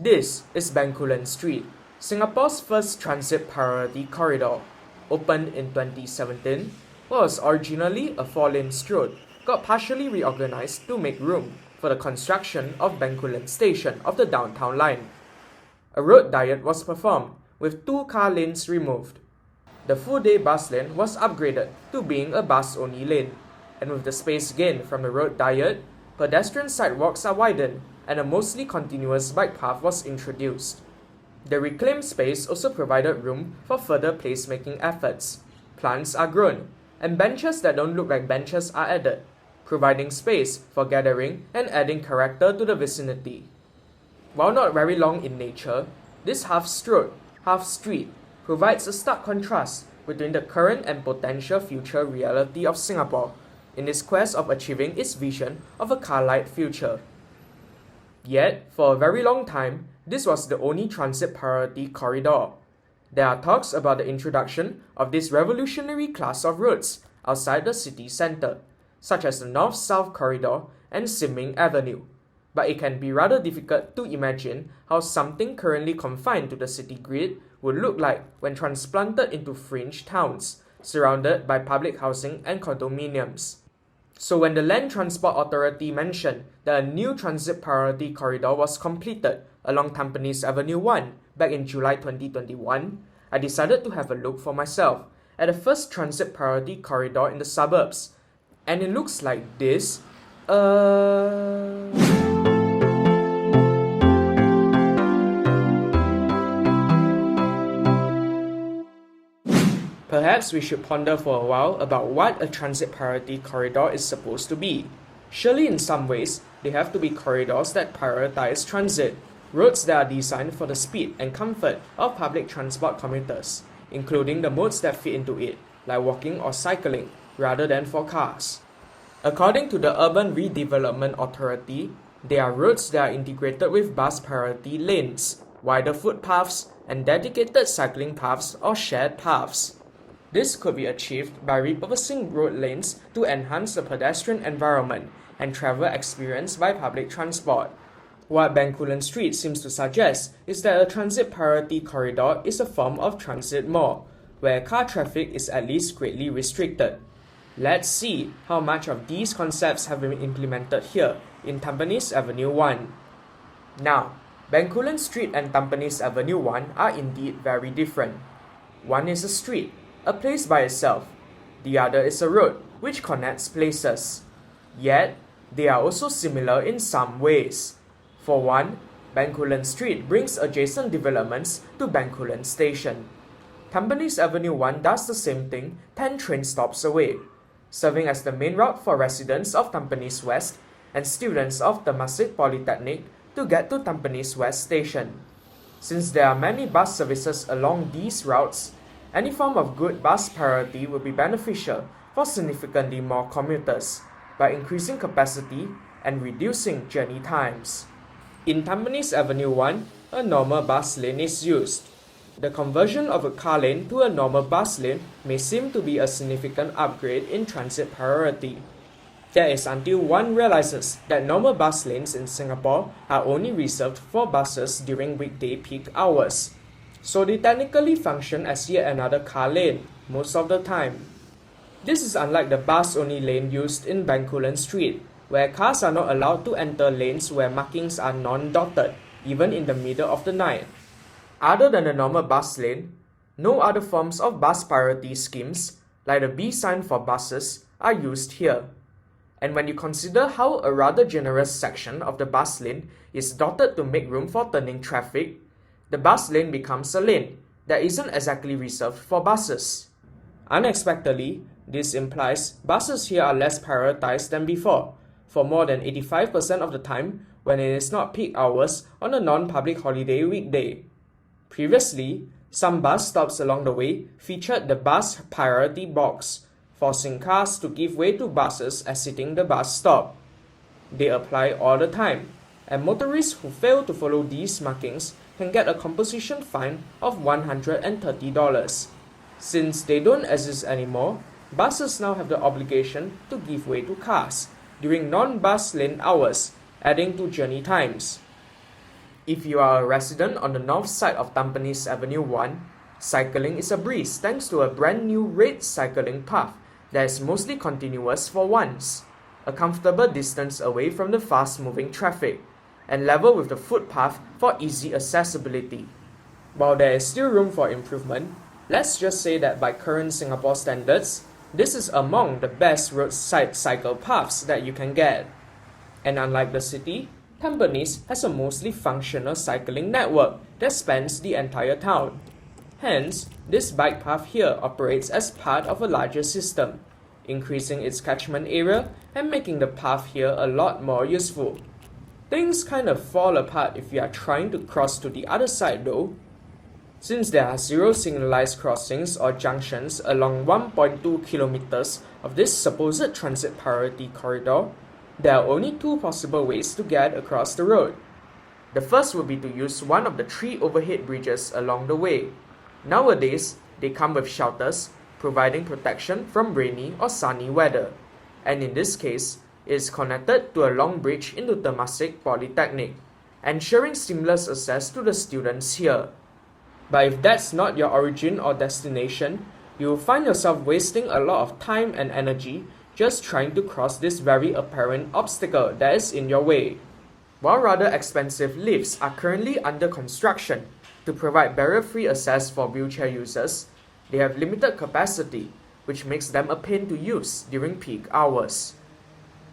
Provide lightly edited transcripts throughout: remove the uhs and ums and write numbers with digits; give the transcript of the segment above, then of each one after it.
This is Bencoolen Street, Singapore's first transit priority corridor. Opened in 2017, was originally a 4-lane road, got partially reorganized to make room for the construction of Bencoolen Station of the downtown line. A road diet was performed, with 2 car lanes removed. The full-day bus lane was upgraded to being a bus-only lane, and with the space gained from the road diet, pedestrian sidewalks are widened and a mostly continuous bike path was introduced. The reclaimed space also provided room for further placemaking efforts. Plants are grown, and benches that don't look like benches are added, providing space for gathering and adding character to the vicinity. While not very long in nature, this half-road, half-street provides a stark contrast between the current and potential future reality of Singapore in its quest of achieving its vision of a car-lite future. Yet, for a very long time, this was the only transit priority corridor. There are talks about the introduction of this revolutionary class of roads outside the city centre, such as the North-South Corridor and Sin Ming Avenue, but it can be rather difficult to imagine how something currently confined to the city grid would look like when transplanted into fringe towns, surrounded by public housing and condominiums. So when the Land Transport Authority mentioned that a new transit priority corridor was completed along Tampines Avenue 1 back in July 2021, I decided to have a look for myself at the first transit priority corridor in the suburbs. And it looks like this. Perhaps we should ponder for a while about what a transit priority corridor is supposed to be. Surely in some ways, they have to be corridors that prioritize transit, roads that are designed for the speed and comfort of public transport commuters, including the modes that fit into it, like walking or cycling, rather than for cars. According to the Urban Redevelopment Authority, they are roads that are integrated with bus priority lanes, wider footpaths, and dedicated cycling paths or shared paths. This could be achieved by repurposing road lanes to enhance the pedestrian environment and travel experience by public transport. What Bencoolen Street seems to suggest is that a transit priority corridor is a form of transit more, where car traffic is at least greatly restricted. Let's see how much of these concepts have been implemented here in Tampines Avenue 1. Now, Bencoolen Street and Tampines Avenue 1 are indeed very different. One is a street, a place by itself. The other is a road, which connects places. Yet, they are also similar in some ways. For one, Bencoolen Street brings adjacent developments to Bencoolen Station. Tampines Avenue 1 does the same thing 10 train stops away, serving as the main route for residents of Tampines West and students of Temasek Polytechnic to get to Tampines West Station. Since there are many bus services along these routes, any form of good bus priority will be beneficial for significantly more commuters by increasing capacity and reducing journey times. In Tampines Avenue 1, a normal bus lane is used. The conversion of a car lane to a normal bus lane may seem to be a significant upgrade in transit priority. That is until one realizes that normal bus lanes in Singapore are only reserved for buses during weekday peak hours. So they technically function as yet another car lane, most of the time. This is unlike the bus-only lane used in Bencoolen Street, where cars are not allowed to enter lanes where markings are non-dotted, even in the middle of the night. Other than the normal bus lane, no other forms of bus priority schemes, like the B sign for buses, are used here. And when you consider how a rather generous section of the bus lane is dotted to make room for turning traffic, the bus lane becomes a lane that isn't exactly reserved for buses. Unexpectedly, this implies buses here are less prioritized than before, for more than 85% of the time when it is not peak hours on a non-public holiday weekday. Previously, some bus stops along the way featured the bus priority box, forcing cars to give way to buses exiting the bus stop. They apply all the time, and motorists who fail to follow these markings can get a composition fine of $130. Since they don't exist anymore, buses now have the obligation to give way to cars during non-bus lane hours, adding to journey times. If you are a resident on the north side of Tampines Avenue 1, cycling is a breeze thanks to a brand new red cycling path that is mostly continuous for once, a comfortable distance away from the fast-moving traffic, and level with the footpath for easy accessibility. While there is still room for improvement, let's just say that by current Singapore standards, this is among the best roadside cycle paths that you can get. And unlike the city, Tampines has a mostly functional cycling network that spans the entire town. Hence, this bike path here operates as part of a larger system, increasing its catchment area and making the path here a lot more useful. Things kind of fall apart if you are trying to cross to the other side though. Since there are 0 signalized crossings or junctions along 1.2 kilometers of this supposed transit priority corridor, there are only 2 possible ways to get across the road. The first would be to use one of the 3 overhead bridges along the way. Nowadays, they come with shelters, providing protection from rainy or sunny weather. And in this case, it is connected to a long bridge into Temasek Polytechnic, ensuring seamless access to the students here. But if that's not your origin or destination, you will find yourself wasting a lot of time and energy just trying to cross this very apparent obstacle that is in your way. While rather expensive lifts are currently under construction to provide barrier-free access for wheelchair users, they have limited capacity, which makes them a pain to use during peak hours.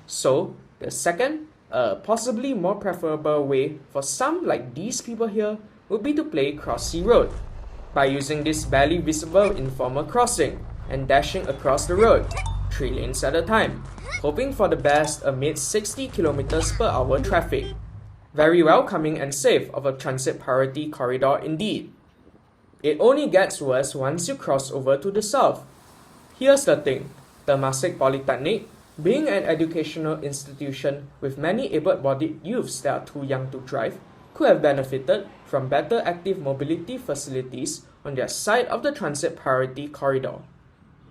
So, the second, possibly more preferable way for some like these people here would be to play Crossy Road, by using this barely visible informal crossing and dashing across the road, 3 lanes at a time, hoping for the best amid 60 km per hour traffic. Very welcoming and safe of a transit priority corridor indeed. It only gets worse once you cross over to the south. Here's the thing, Temasek Polytechnic, being an educational institution with many able-bodied youths that are too young to drive, could have benefited from better active mobility facilities on their side of the transit priority corridor.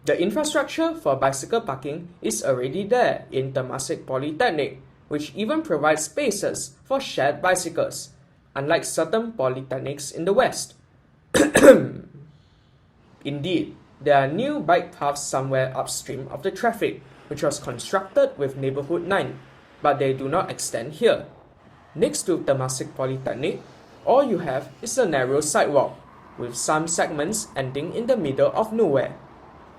The infrastructure for bicycle parking is already there in Temasek Polytechnic, which even provides spaces for shared bicycles, unlike certain polytechnics in the West. Indeed, there are new bike paths somewhere upstream of the traffic, which was constructed with Neighbourhood 9, but they do not extend here. Next to Temasek Polytechnic, all you have is a narrow sidewalk, with some segments ending in the middle of nowhere.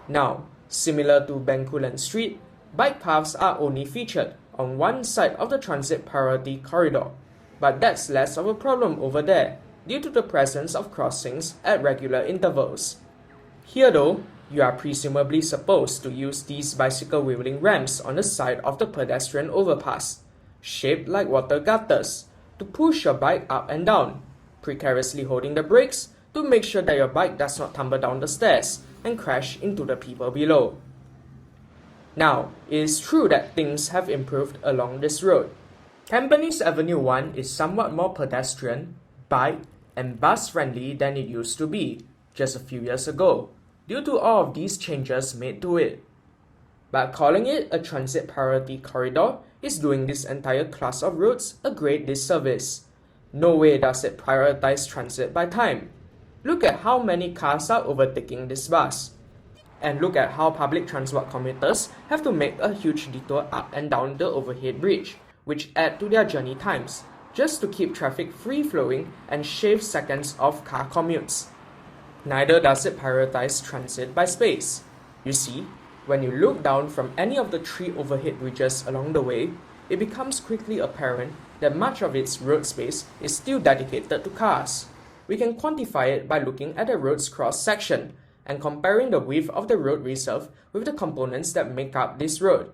Now, similar to Bencoolen St, bike paths are only featured on one side of the transit priority corridor, but that's less of a problem over there due to the presence of crossings at regular intervals. Here though, you are presumably supposed to use these bicycle wheeling ramps on the side of the pedestrian overpass, shaped like water gutters, to push your bike up and down, precariously holding the brakes to make sure that your bike does not tumble down the stairs and crash into the people below. Now, it is true that things have improved along this road. Tampines Avenue 1 is somewhat more pedestrian, bike, and bus friendly than it used to be just a few years ago, due to all of these changes made to it. But calling it a transit priority corridor is doing this entire class of roads a great disservice. No way does it prioritize transit by time. Look at how many cars are overtaking this bus. And look at how public transport commuters have to make a huge detour up and down the overhead bridge, which add to their journey times, just to keep traffic free-flowing and shave seconds off car commutes. Neither does it prioritize transit by space. You see, when you look down from any of the 3 overhead bridges along the way, it becomes quickly apparent that much of its road space is still dedicated to cars. We can quantify it by looking at the road's cross-section and comparing the width of the road reserve with the components that make up this road.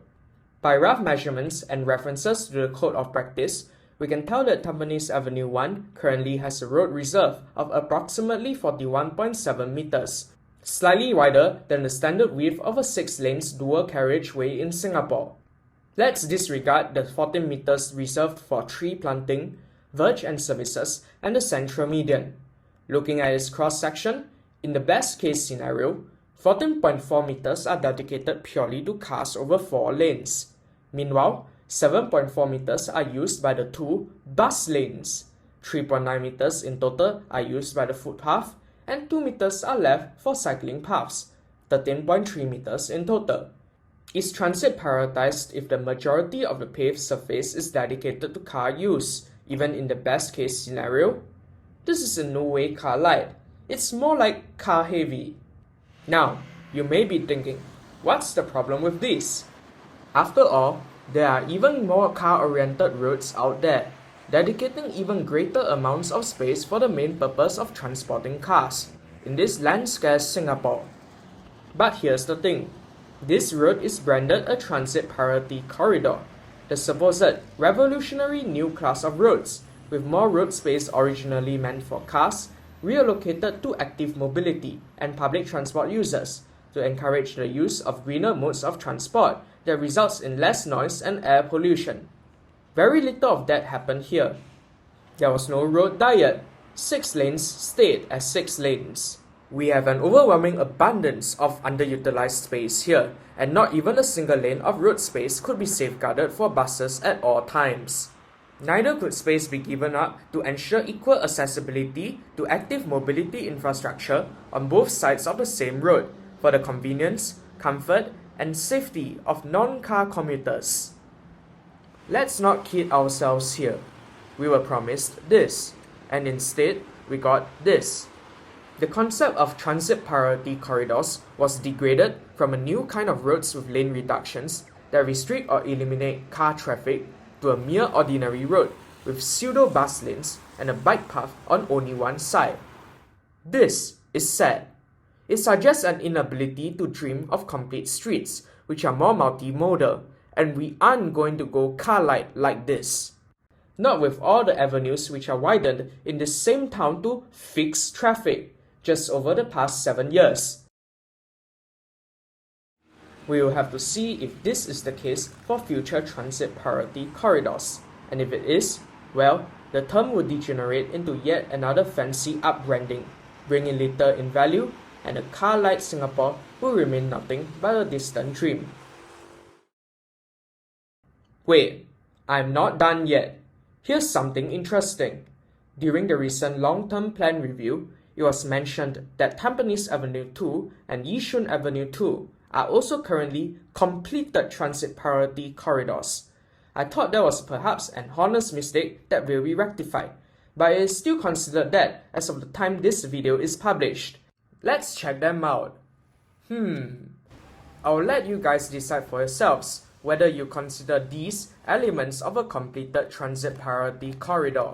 By rough measurements and references to the code of practice, we can tell that Tampines Avenue 1 currently has a road reserve of approximately 41.7 meters, slightly wider than the standard width of a 6-lanes dual carriageway in Singapore. Let's disregard the 14 meters reserved for tree planting, verge and services, and the central median. Looking at its cross-section, in the best-case scenario, 14.4 meters are dedicated purely to cars over 4 lanes. Meanwhile, 7.4 meters are used by the 2 bus lanes. 3.9 meters in total are used by the footpath, and 2 meters are left for cycling paths, 13.3 meters in total. Is transit prioritized if the majority of the paved surface is dedicated to car use, even in the best case scenario? This is in no way car-lite, it's more like car-heavy. Now, you may be thinking, what's the problem with this? After all, there are even more car-oriented roads out there, dedicating even greater amounts of space for the main purpose of transporting cars, in this land-scarce Singapore. But here's the thing, this road is branded a transit priority corridor, the supposed revolutionary new class of roads, with more road space originally meant for cars, reallocated to active mobility and public transport users, to encourage the use of greener modes of transport that results in less noise and air pollution. Very little of that happened here. There was no road diet. 6 lanes stayed as 6 lanes. We have an overwhelming abundance of underutilized space here, and not even a single lane of road space could be safeguarded for buses at all times. Neither could space be given up to ensure equal accessibility to active mobility infrastructure on both sides of the same road for the convenience, comfort, and safety of non-car commuters. Let's not kid ourselves here. We were promised this, and instead we got this. The concept of transit priority corridors was degraded from a new kind of roads with lane reductions that restrict or eliminate car traffic to a mere ordinary road with pseudo-bus lanes and a bike path on only one side. This is sad. It suggests an inability to dream of complete streets which are more multimodal, and we aren't going to go car-lite like this. Not with all the avenues which are widened in the same town to fix traffic just over the past 7 years. We will have to see if this is the case for future transit priority corridors, and if it is, well, the term will degenerate into yet another fancy upbranding, bringing little in value, and a car-lite Singapore will remain nothing but a distant dream. Wait, I'm not done yet. Here's something interesting. During the recent long-term plan review, it was mentioned that Tampines Avenue 2 and Yishun Avenue 2 are also currently completed transit priority corridors. I thought that was perhaps an honest mistake that will be rectified, but it is still considered that as of the time this video is published. Let's check them out. I'll let you guys decide for yourselves whether you consider these elements of a completed transit priority corridor.